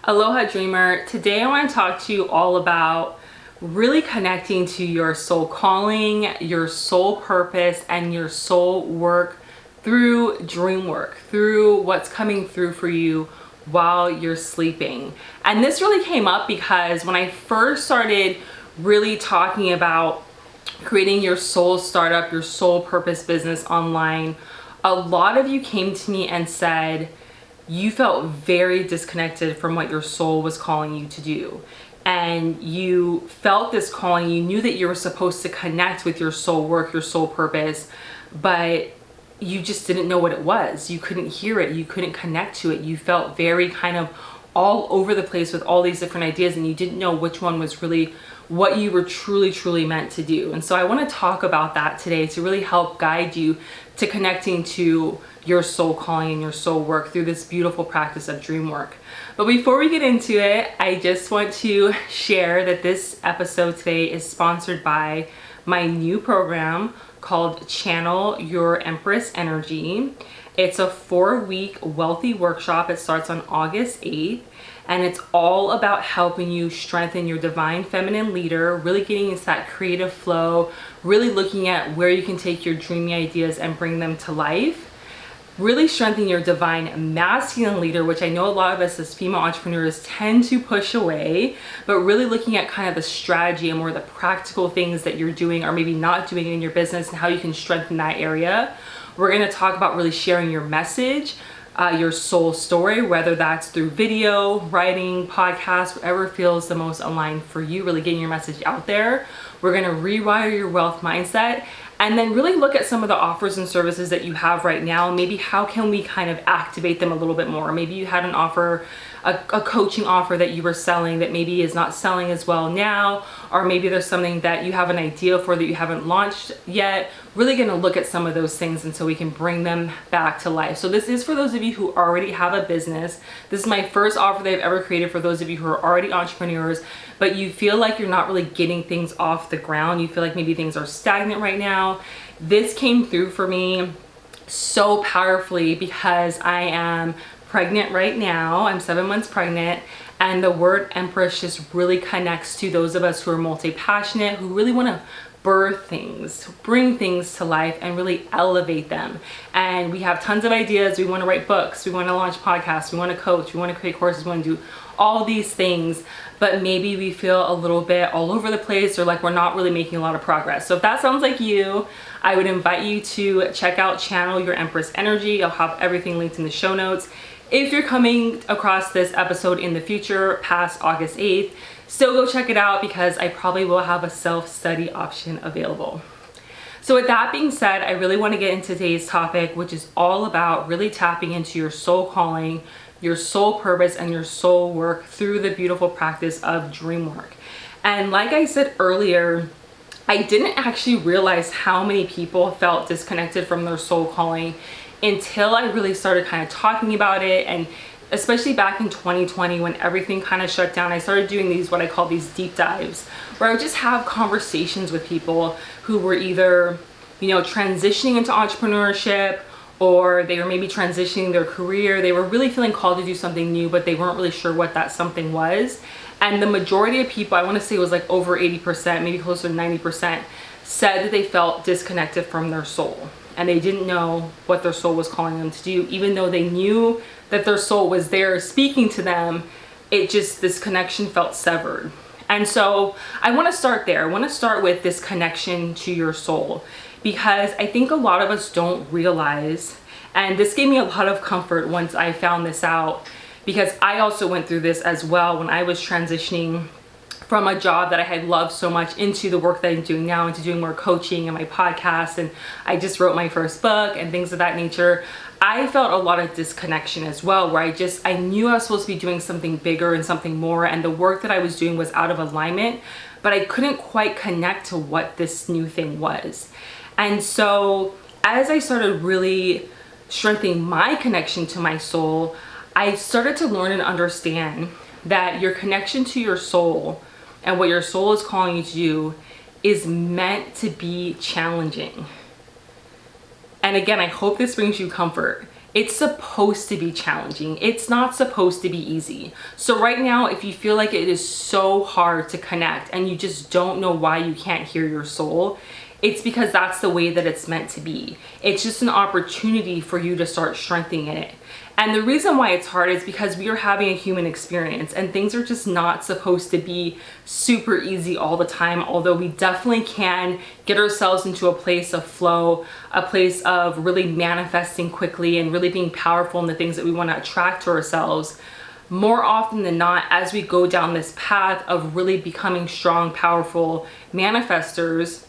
Aloha Dreamer. Today I want to talk to you all about really connecting to your soul calling, your soul purpose, and your soul work through dream work, through what's coming through for you while you're sleeping. And this really came up because when I first started really talking about creating your soul startup, your soul purpose business online, a lot of you came to me and said, you felt very disconnected from what your soul was calling you to do. And you felt this calling, you knew that you were supposed to connect with your soul work, your soul purpose, but you just didn't know what it was. You couldn't hear it, you couldn't connect to it. You felt very kind of all over the place with all these different ideas, and you didn't know which one was really what you were truly meant to do. And so I want to talk about that today to really help guide you to connecting to your soul calling and your soul work through this beautiful practice of dream work. But before we get into it, I just want to share that this episode today is sponsored by my new program called Channel Your Empress Energy. It's a 4-week wealthy workshop. It starts on August 8th. And it's all about helping you strengthen your divine feminine leader, really getting into that creative flow, really looking at where you can take your dreamy ideas and bring them to life. Really strengthening your divine masculine leader, which I know a lot of us as female entrepreneurs tend to push away, but really looking at kind of the strategy and more the practical things that you're doing or maybe not doing in your business and how you can strengthen that area. We're going to talk about really sharing your message, your soul story, whether that's through video, writing, podcast, whatever feels the most aligned for you, really getting your message out there. We're going to rewire your wealth mindset and then really look at some of the offers and services that you have right now. Maybe how can we kind of activate them a little bit more? Maybe you had an offer, a coaching offer that you were selling that maybe is not selling as well now, or maybe there's something that you have an idea for that you haven't launched yet. Really going to look at some of those things and so we can bring them back to life. So this is for those of you who already have a business. This is my first offer that I've ever created for those of you who are already entrepreneurs, but you feel like you're not really getting things off the ground. You feel like maybe things are stagnant right now. This came through for me so powerfully because I am pregnant right now. I'm 7 months pregnant, and the word Empress just really connects to those of us who are multi-passionate, who really want to birth things, bring things to life, and really elevate them. And we have tons of ideas. We want to write books, we want to launch podcasts, we want to coach, we want to create courses, we want to do all these things, but maybe we feel a little bit all over the place or like we're not really making a lot of progress. So if that sounds like you, I would invite you to check out Channel Your Empress Energy. I'll have everything linked in the show notes. If you're coming across this episode in the future past August 8th, still go check it out because I probably will have a self-study option available. So with that being said, I really want to get into today's topic, which is all about really tapping into your soul calling, your soul purpose, and your soul work through the beautiful practice of dream work. And like I said earlier, I didn't actually realize how many people felt disconnected from their soul calling until I really started kind of talking about it. And especially back in 2020 when everything kind of shut down, I started doing these, what I call these deep dives, where I would just have conversations with people who were either, transitioning into entrepreneurship, or they were maybe transitioning their career. They were really feeling called to do something new, but they weren't really sure what that something was. And the majority of people, I want to say it was like over 80%, maybe closer to 90%, said that they felt disconnected from their soul. And they didn't know what their soul was calling them to do. Even though they knew that their soul was there speaking to them, this connection felt severed. And so I want to start there. I want to start with this connection to your soul, because I think a lot of us don't realize, and this gave me a lot of comfort once I found this out, because I also went through this as well when I was transitioning from a job that I had loved so much into the work that I'm doing now, into doing more coaching and my podcast, and I just wrote my first book and things of that nature. I felt a lot of disconnection as well, where I knew I was supposed to be doing something bigger and something more, and the work that I was doing was out of alignment, but I couldn't quite connect to what this new thing was. And so as I started really strengthening my connection to my soul, I started to learn and understand that your connection to your soul and what your soul is calling you to do is meant to be challenging. And again, I hope this brings you comfort. it's supposed to be challenging. It's not supposed to be easy. So right now, if you feel like it is so hard to connect and you just don't know why you can't hear your soul, it's because that's the way that it's meant to be. It's just an opportunity for you to start strengthening it. And the reason why it's hard is because we are having a human experience and things are just not supposed to be super easy all the time, although we definitely can get ourselves into a place of flow, a place of really manifesting quickly and really being powerful in the things that we want to attract to ourselves. More often than not, as we go down this path of really becoming strong, powerful manifestors,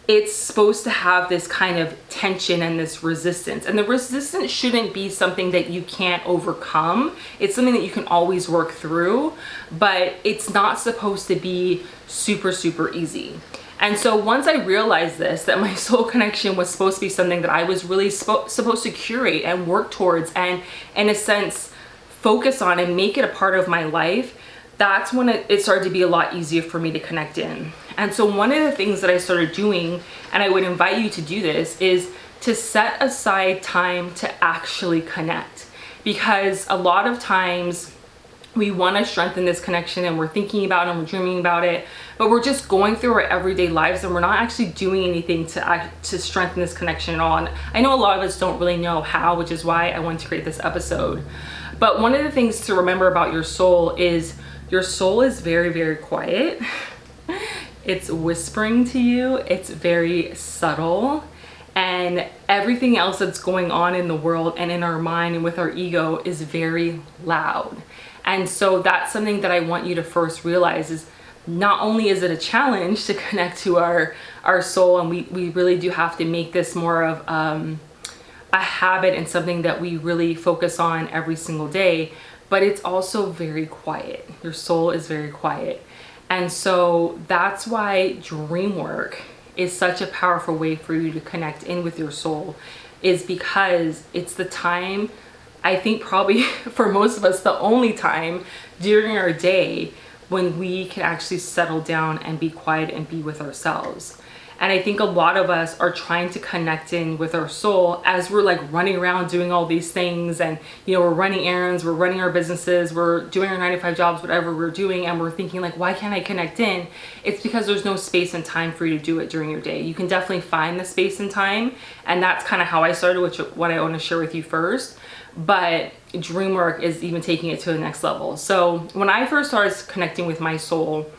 it's supposed to have this kind of tension and this resistance. And the resistance shouldn't be something that you can't overcome. It's something that you can always work through, but it's not supposed to be super, super easy. And so once I realized this, that my soul connection was supposed to be something that I was really supposed to curate and work towards and, in a sense, focus on and make it a part of my life, that's when it started to be a lot easier for me to connect in. And so one of the things that I started doing, and I would invite you to do this, is to set aside time to actually connect. Because a lot of times we want to strengthen this connection and we're thinking about it and we're dreaming about it, but we're just going through our everyday lives and we're not actually doing anything to strengthen this connection at all. And I know a lot of us don't really know how, which is why I wanted to create this episode. But one of the things to remember about your soul is very, very quiet. It's whispering to you. It's very subtle. And everything else that's going on in the world and in our mind and with our ego is very loud. And so that's something that I want you to first realize is not only is it a challenge to connect to our soul, and we really do have to make this more of a habit and something that we really focus on every single day, but it's also very quiet. Your soul is very quiet. And so that's why dream work is such a powerful way for you to connect in with your soul, is because it's the time, I think probably for most of us, the only time during our day when we can actually settle down and be quiet and be with ourselves. And I think a lot of us are trying to connect in with our soul as we're like running around doing all these things, and we're running errands, we're running our businesses, we're doing our 9-to-5 jobs, whatever we're doing, and we're thinking like, why can't I connect in? It's because there's no space and time for you to do it during your day. You can definitely find the space and time, and that's kind of how I started, which what I want to share with you first. But dream work is even taking it to the next level. So when I first started connecting with my soul,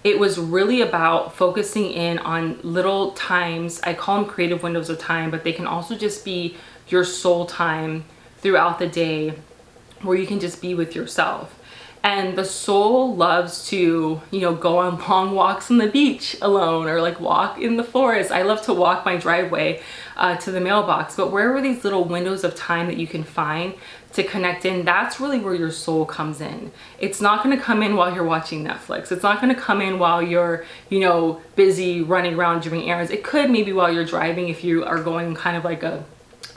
it was really about focusing in on little times. I call them creative windows of time, but they can also just be your soul time throughout the day where you can just be with yourself. And the soul loves to, go on long walks on the beach alone, or like walk in the forest. I love to walk my driveway to the mailbox, but wherever these little windows of time that you can find to connect in, that's really where your soul comes in. It's not going to come in while you're watching Netflix. It's not going to come in while you're, busy running around doing errands. It could maybe while you're driving if you are going kind of like a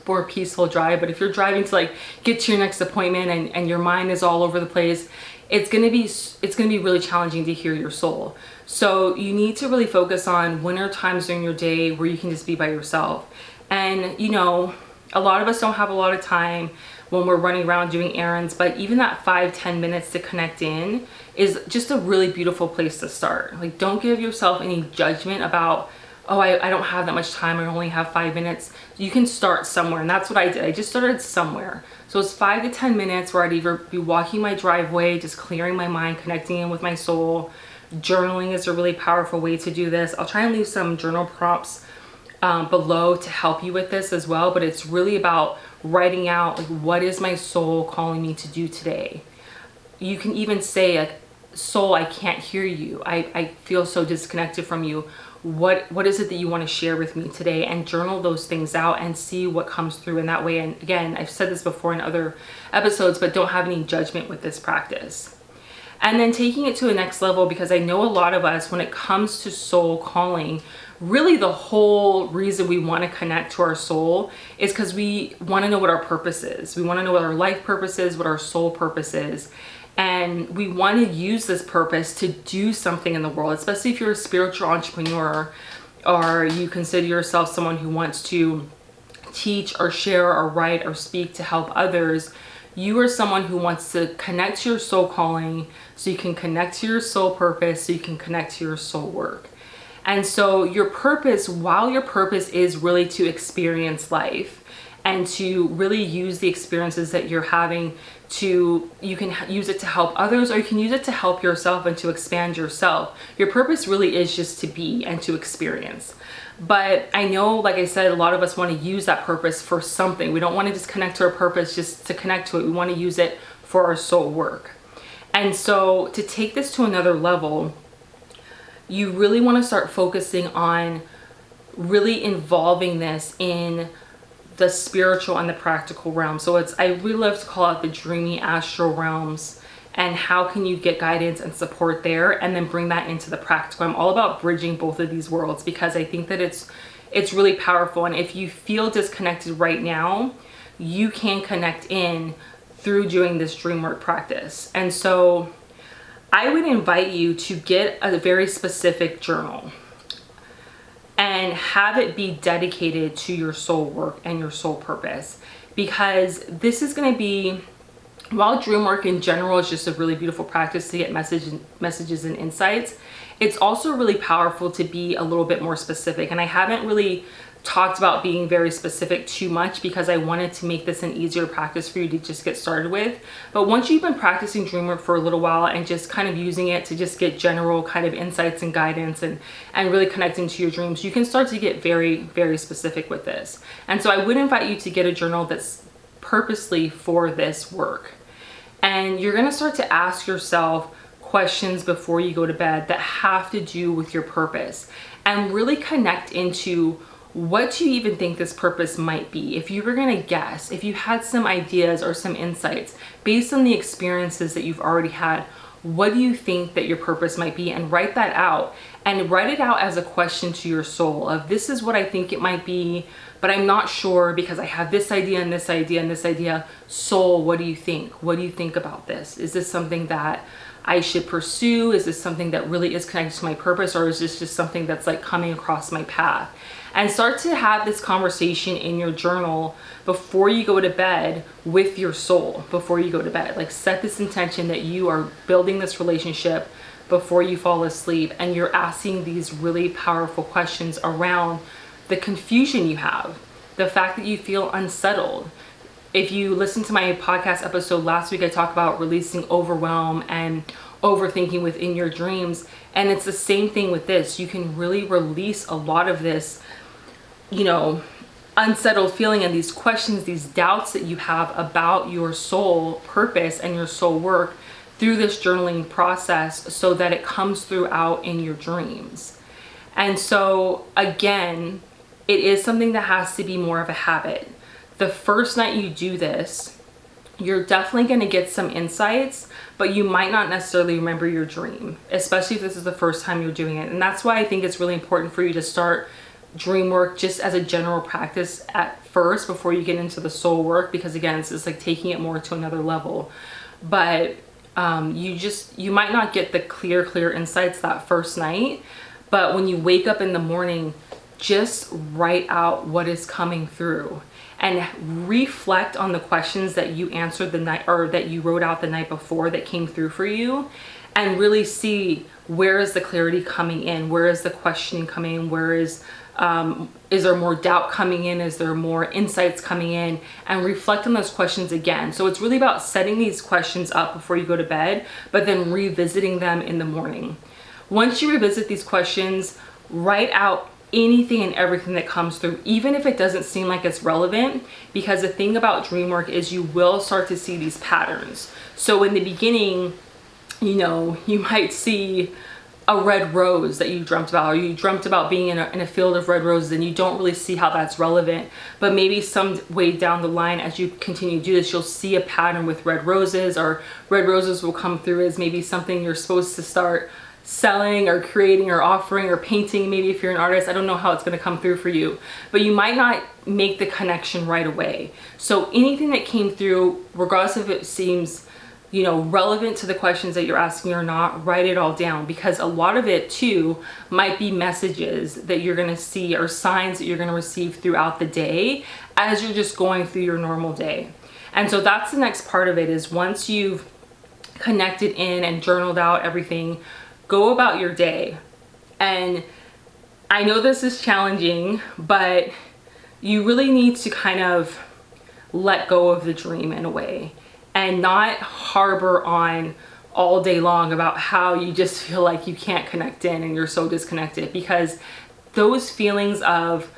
more peaceful drive, but if you're driving to like get to your next appointment and your mind is all over the place, it's gonna be really challenging to hear your soul. So you need to really focus on when are times during your day where you can just be by yourself. And a lot of us don't have a lot of time when we're running around doing errands, but even that 5-10 minutes to connect in is just a really beautiful place to start. Like, don't give yourself any judgment about, oh, I don't have that much time, I only have 5 minutes. You can start somewhere, and that's what I did. I just started somewhere. So it's 5 to 10 minutes where I'd either be walking my driveway, just clearing my mind, connecting in with my soul. Journaling is a really powerful way to do this. I'll try and leave some journal prompts below to help you with this as well, but it's really about writing out, like, what is my soul calling me to do today? You can even say, like, soul, I can't hear you. I feel so disconnected from you. What is it that you want to share with me today? And journal those things out and see what comes through in that way. And again, I've said this before in other episodes, but don't have any judgment with this practice. And then taking it to the next level, because I know a lot of us, when it comes to soul calling, really the whole reason we want to connect to our soul is because we want to know what our purpose is. We want to know what our life purpose is, what our soul purpose is. And we want to use this purpose to do something in the world, especially if you're a spiritual entrepreneur or you consider yourself someone who wants to teach or share or write or speak to help others. You are someone who wants to connect to your soul calling so you can connect to your soul purpose, so you can connect to your soul work. And so your purpose, while your purpose is really to experience life and to really use the experiences that you're having to, you can use it to help others, or you can use it to help yourself and to expand yourself. Your purpose really is just to be and to experience. But I know, like I said, a lot of us want to use that purpose for something. We don't want to just connect to our purpose just to connect to it. We want to use it for our soul work. And so to take this to another level, you really want to start focusing on really involving this in the spiritual and the practical realm. So I really love to call out the dreamy astral realms, and how can you get guidance and support there and then bring that into the practical. I'm all about bridging both of these worlds because I think that it's really powerful. And if you feel disconnected right now, you can connect in through doing this dream work practice. And so I would invite you to get a very specific journal and have it be dedicated to your soul work and your soul purpose, because this is going to be, while dream work in general is just a really beautiful practice to get messages and insights, it's also really powerful to be a little bit more specific. And I haven't really talked about being very specific too much because I wanted to make this an easier practice for you to just get started with. But once you've been practicing dream work for a little while and just kind of using it to just get general kind of insights and guidance and really connecting to your dreams, you can start to get very, very specific with this. And so I would invite you to get a journal that's purposely for this work. And you're going to start to ask yourself questions before you go to bed that have to do with your purpose, and really connect into what do you even think this purpose might be. If you were going to guess, if you had some ideas or some insights based on the experiences that you've already had, what do you think that your purpose might be? And write that out, and write it out as a question to your soul of, this is what I think it might be, but I'm not sure because I have this idea and this idea and this idea. Soul, what do you think? What do you think about this? Is this something that I should pursue? Is this something that really is connected to my purpose, or is this just something that's like coming across my path? And start to have this conversation in your journal before you go to bed with your soul. Before you go to bed, like, set this intention that you are building this relationship before you fall asleep, and you're asking these really powerful questions around the confusion you have, the fact that you feel unsettled. If you listen to my podcast episode last week, I talked about releasing overwhelm and overthinking within your dreams. And it's the same thing with this. You can really release a lot of this, unsettled feeling and these questions, these doubts that you have about your soul purpose and your soul work through this journaling process, so that it comes throughout in your dreams. And so again, it is something that has to be more of a habit. The first night you do this, you're definitely going to get some insights, but you might not necessarily remember your dream, especially if this is the first time you're doing it. And that's why I think it's really important for you to start dream work just as a general practice at first before you get into the soul work, because again, it's just like taking it more to another level. But you might not get the clear insights that first night, but when you wake up in the morning, just write out what is coming through and reflect on the questions that you answered the night, or that you wrote out the night before that came through for you, and really see, where is the clarity coming in? Where is the questioning coming in? Where is there more doubt coming in? Is there more insights coming in? And reflect on those questions again. So it's really about setting these questions up before you go to bed, but then revisiting them in the morning. Once you revisit these questions, write out anything and everything that comes through, even if it doesn't seem like it's relevant, because the thing about dream work is you will start to see these patterns. So in the beginning, you might see a red rose that you dreamt about, or you dreamt about being in a field of red roses, and you don't really see how that's relevant. But maybe some way down the line, as you continue to do this, you'll see a pattern with red roses, or red roses will come through as maybe something you're supposed to start selling or creating or offering or painting. Maybe if you're an artist, I don't know how it's going to come through for you, but you might not make the connection right away. So anything that came through, regardless if it seems relevant to the questions that you're asking or not, write it all down, because a lot of it too might be messages that you're going to see or signs that you're going to receive throughout the day as you're just going through your normal day. And so that's the next part of it, is once you've connected in and journaled out everything, go about your day. And I know this is challenging, but you really need to kind of let go of the dream in a way and not harbor on all day long about how you just feel like you can't connect in and you're so disconnected, because those feelings of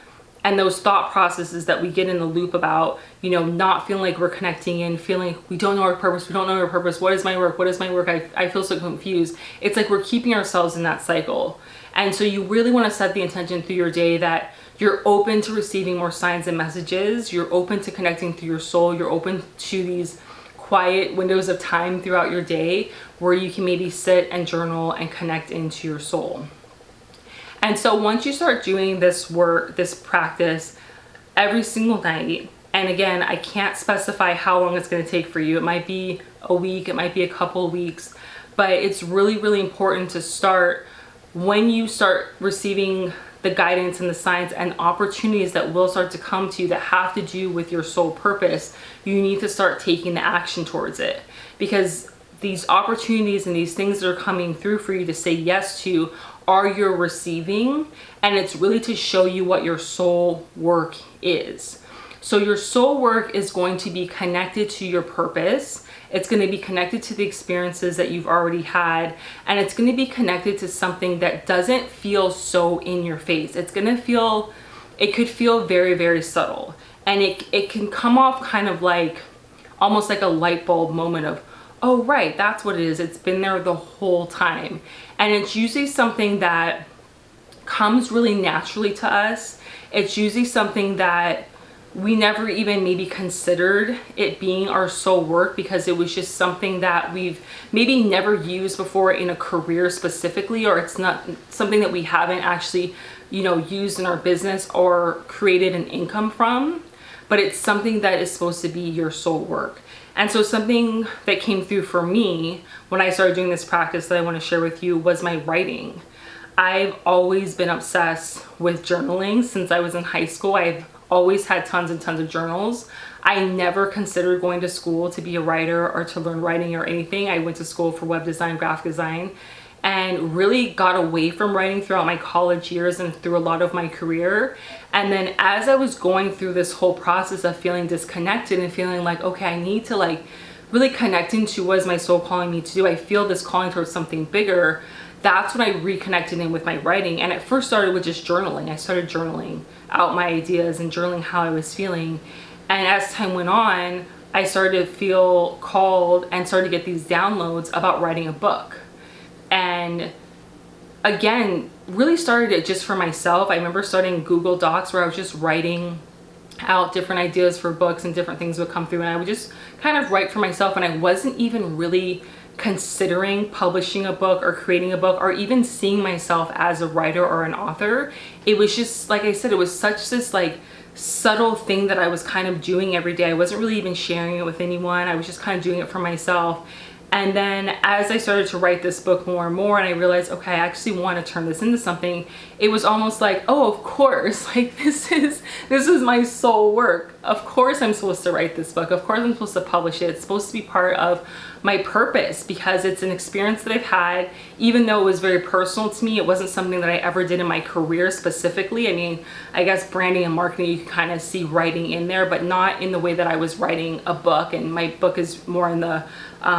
and those thought processes that we get in the loop about, not feeling like we're connecting in, feeling we don't know our purpose, we don't know our purpose, what is my work, what is my work, I feel so confused. It's like we're keeping ourselves in that cycle. And so you really want to set the intention through your day that you're open to receiving more signs and messages, you're open to connecting through your soul, you're open to these quiet windows of time throughout your day where you can maybe sit and journal and connect into your soul. And so once you start doing this work, this practice every single night, and again, I can't specify how long it's going to take for you. It might be a week, it might be a couple of weeks, but it's really, really important to start when you start receiving the guidance and the signs and opportunities that will start to come to you that have to do with your soul purpose. You need to start taking the action towards it, because these opportunities and these things that are coming through for you to say yes to are your receiving, and it's really to show you what your soul work is. So your soul work is going to be connected to your purpose. It's going to be connected to the experiences that you've already had, and it's going to be connected to something that doesn't feel so in your face. It could feel very, very subtle, and it can come off kind of like almost like a light bulb moment of, oh right, that's what it is. It's been there the whole time. And it's usually something that comes really naturally to us. It's usually something that we never even maybe considered it being our soul work, because it was just something that we've maybe never used before in a career specifically, or it's not something that we haven't actually, used in our business or created an income from, but it's something that is supposed to be your soul work. And so something that came through for me when I started doing this practice that I want to share with you was my writing. I've always been obsessed with journaling since I was in high school. I've always had tons and tons of journals. I never considered going to school to be a writer or to learn writing or anything. I went to school for web design, graphic design, and really got away from writing throughout my college years and through a lot of my career. And then as I was going through this whole process of feeling disconnected and feeling like, okay, I need to really connect into what is my soul calling me to do. I feel this calling towards something bigger. That's when I reconnected in with my writing. And it first started with just journaling. I started journaling out my ideas and journaling how I was feeling. And as time went on, I started to feel called and started to get these downloads about writing a book. And again, really started it just for myself. I remember starting Google Docs where I was just writing out different ideas for books and different things would come through, and I would just kind of write for myself, and I wasn't even really considering publishing a book or creating a book or even seeing myself as a writer or an author. It was just, like I said, it was such this subtle thing that I was kind of doing every day. I wasn't really even sharing it with anyone. I was just kind of doing it for myself. And then as I started to write this book more and more, and I realized, okay, I actually want to turn this into something, it was almost like, oh, of course, this is my soul work. Of course I'm supposed to write this book. Of course I'm supposed to publish it. It's supposed to be part of my purpose, because it's an experience that I've had. Even though it was very personal to me, it wasn't something that I ever did in my career specifically. I mean, I guess branding and marketing, you can kind of see writing in there, but not in the way that I was writing a book. And my book is more in the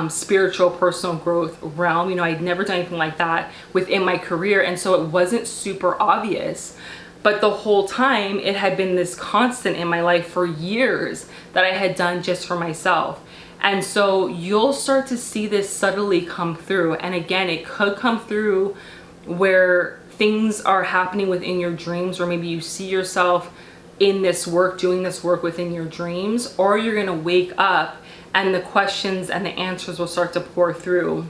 spiritual personal growth realm. I'd never done anything like that within my career, and so it wasn't super obvious. But the whole time it had been this constant in my life for years that I had done just for myself. And so you'll start to see this subtly come through. And again, it could come through where things are happening within your dreams, or maybe you see yourself in this work, doing this work within your dreams, or you're going to wake up and the questions and the answers will start to pour through.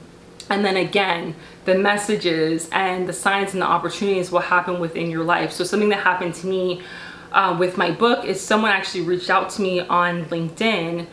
And then again, the messages and the signs and the opportunities will happen within your life. So something that happened to me with my book is someone actually reached out to me on LinkedIn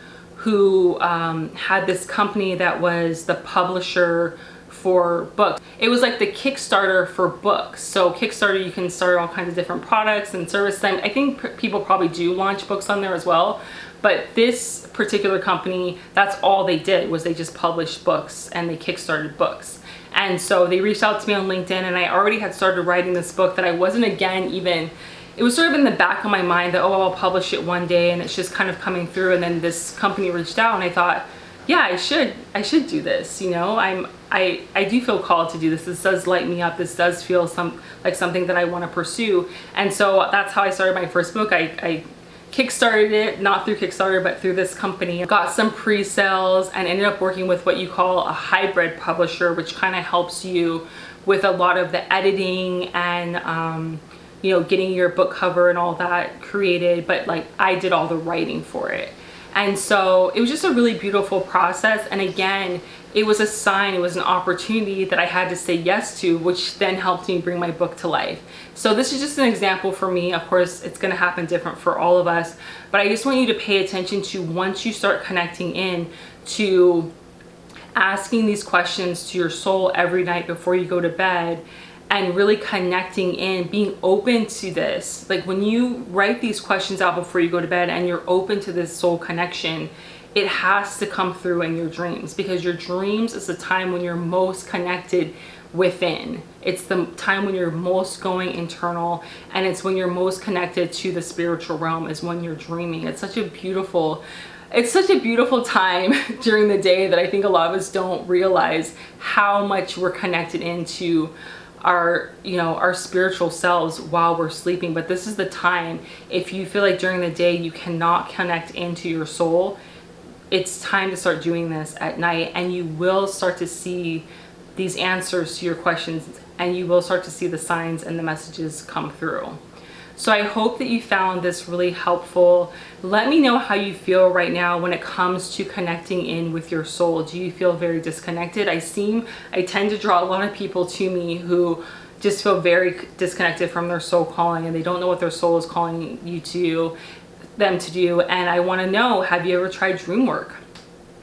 who had this company that was the publisher for books. It was like the Kickstarter for books. So Kickstarter, you can start all kinds of different products and services. I think people probably do launch books on there as well. But this particular company, that's all they did, was they just published books and they Kickstarted books. And so they reached out to me on LinkedIn, and I already had started writing this book that I wasn't it was sort of in the back of my mind that, oh, I'll publish it one day, and it's just kind of coming through. And then this company reached out, and I thought, yeah, I should do this. You know, I do feel called to do this. This does light me up. This does feel like something that I want to pursue. And so that's how I started my first book. I kickstarted it, not through Kickstarter, but through this company. Got some pre-sales and ended up working with what you call a hybrid publisher, which kind of helps you with a lot of the editing and you know, getting your book cover and all that created, but like I did all the writing for it. And so it was just a really beautiful process. And again, it was a sign, it was an opportunity that I had to say yes to, which then helped me bring my book to life. So this is just an example for me. Of course, it's going to happen different for all of us, but I just want you to pay attention to, once you start connecting in to asking these questions to your soul every night before you go to bed, and really connecting in, being open to this. Like when you write these questions out before you go to bed and you're open to this soul connection, it has to come through in your dreams, because your dreams is the time when you're most connected within. It's the time when you're most going internal, and it's when you're most connected to the spiritual realm, is when you're dreaming. It's such a beautiful time during the day that I think a lot of us don't realize how much we're connected into our, you know, our spiritual selves while we're sleeping. But this is the time, if you feel like during the day you cannot connect into your soul, it's time to start doing this at night, and you will start to see these answers to your questions, and you will start to see the signs and the messages come through. So I hope that you found this really helpful. Let me know how you feel right now when it comes to connecting in with your soul. Do you feel very disconnected? I tend to draw a lot of people to me who just feel very disconnected from their soul calling, and they don't know what their soul is calling them to do. And I want to know, have you ever tried Dreamwork?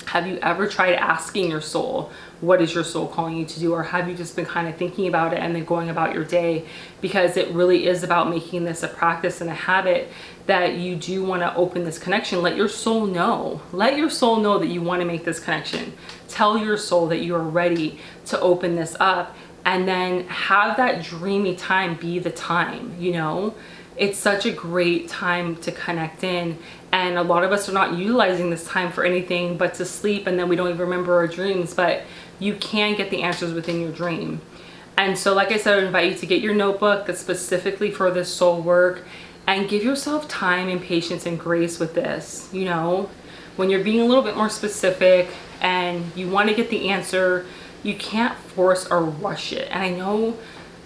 Have you ever tried asking your soul, what is your soul calling you to do? Or have you just been kind of thinking about it and then going about your day? Because it really is about making this a practice and a habit, that you do want to open this connection. Let your soul know. Let your soul know that you want to make this connection. Tell your soul that you are ready to open this up, and then have that dreamy time be the time, you know? It's such a great time to connect in, and a lot of us are not utilizing this time for anything but to sleep, and then we don't even remember our dreams. But you can get the answers within your dream. And so, like I said, I invite you to get your notebook that's specifically for this soul work, and give yourself time and patience and grace with this. You know, when you're being a little bit more specific and you want to get the answer, you can't force or rush it. And I know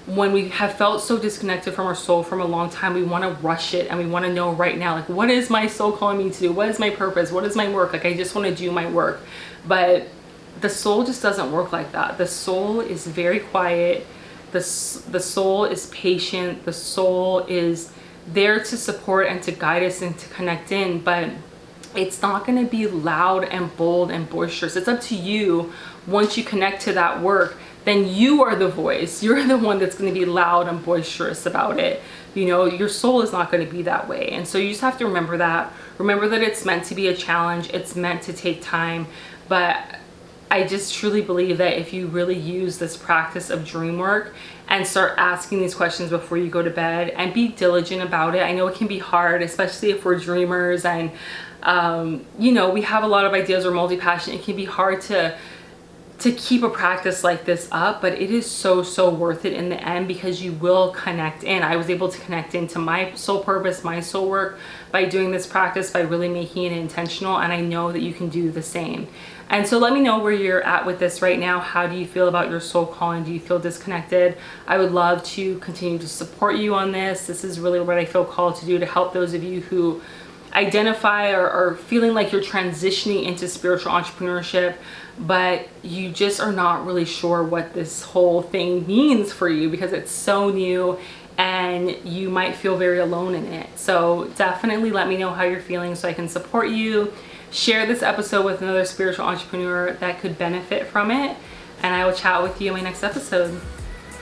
when we have felt so disconnected from our soul from a long time, we want to rush it, and we want to know right now, like, what is my soul calling me to do? What is my purpose? What is my work? Like, I just want to do my work. But the soul just doesn't work like that. The soul is very quiet. The soul is patient. The soul is there to support and to guide us and to connect in, but it's not going to be loud and bold and boisterous. It's up to you. Once you connect to that work, then you are the voice. You're the one that's going to be loud and boisterous about it. You know, your soul is not going to be that way. And so you just have to remember that. Remember that it's meant to be a challenge. It's meant to take time. But I just truly believe that if you really use this practice of dream work and start asking these questions before you go to bed, and be diligent about it. I know it can be hard, especially if we're dreamers and, you know, we have a lot of ideas, we're multi-passionate. It can be hard to keep a practice like this up, but it is so worth it in the end, because you will connect in. I was able to connect into my soul purpose, my soul work, by doing this practice, by really making it intentional, and I know that you can do the same. And so let me know where you're at with this right now. How do you feel about your soul calling? Do you feel disconnected? I would love to continue to support you on this. This is really what I feel called to do, to help those of you who identify or are feeling like you're transitioning into spiritual entrepreneurship, but you just are not really sure what this whole thing means for you, because it's so new and you might feel very alone in it. So definitely let me know how you're feeling so I can support you, Share this episode with another spiritual entrepreneur that could benefit from it. And I will chat with you in my next episode.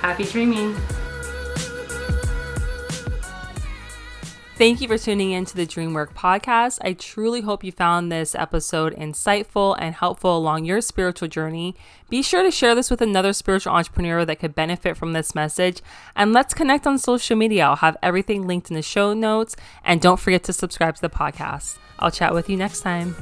Happy dreaming. Thank you for tuning in to the Dreamwork podcast. I truly hope you found this episode insightful and helpful along your spiritual journey. Be sure to share this with another spiritual entrepreneur that could benefit from this message. And let's connect on social media. I'll have everything linked in the show notes. And don't forget to subscribe to the podcast. I'll chat with you next time.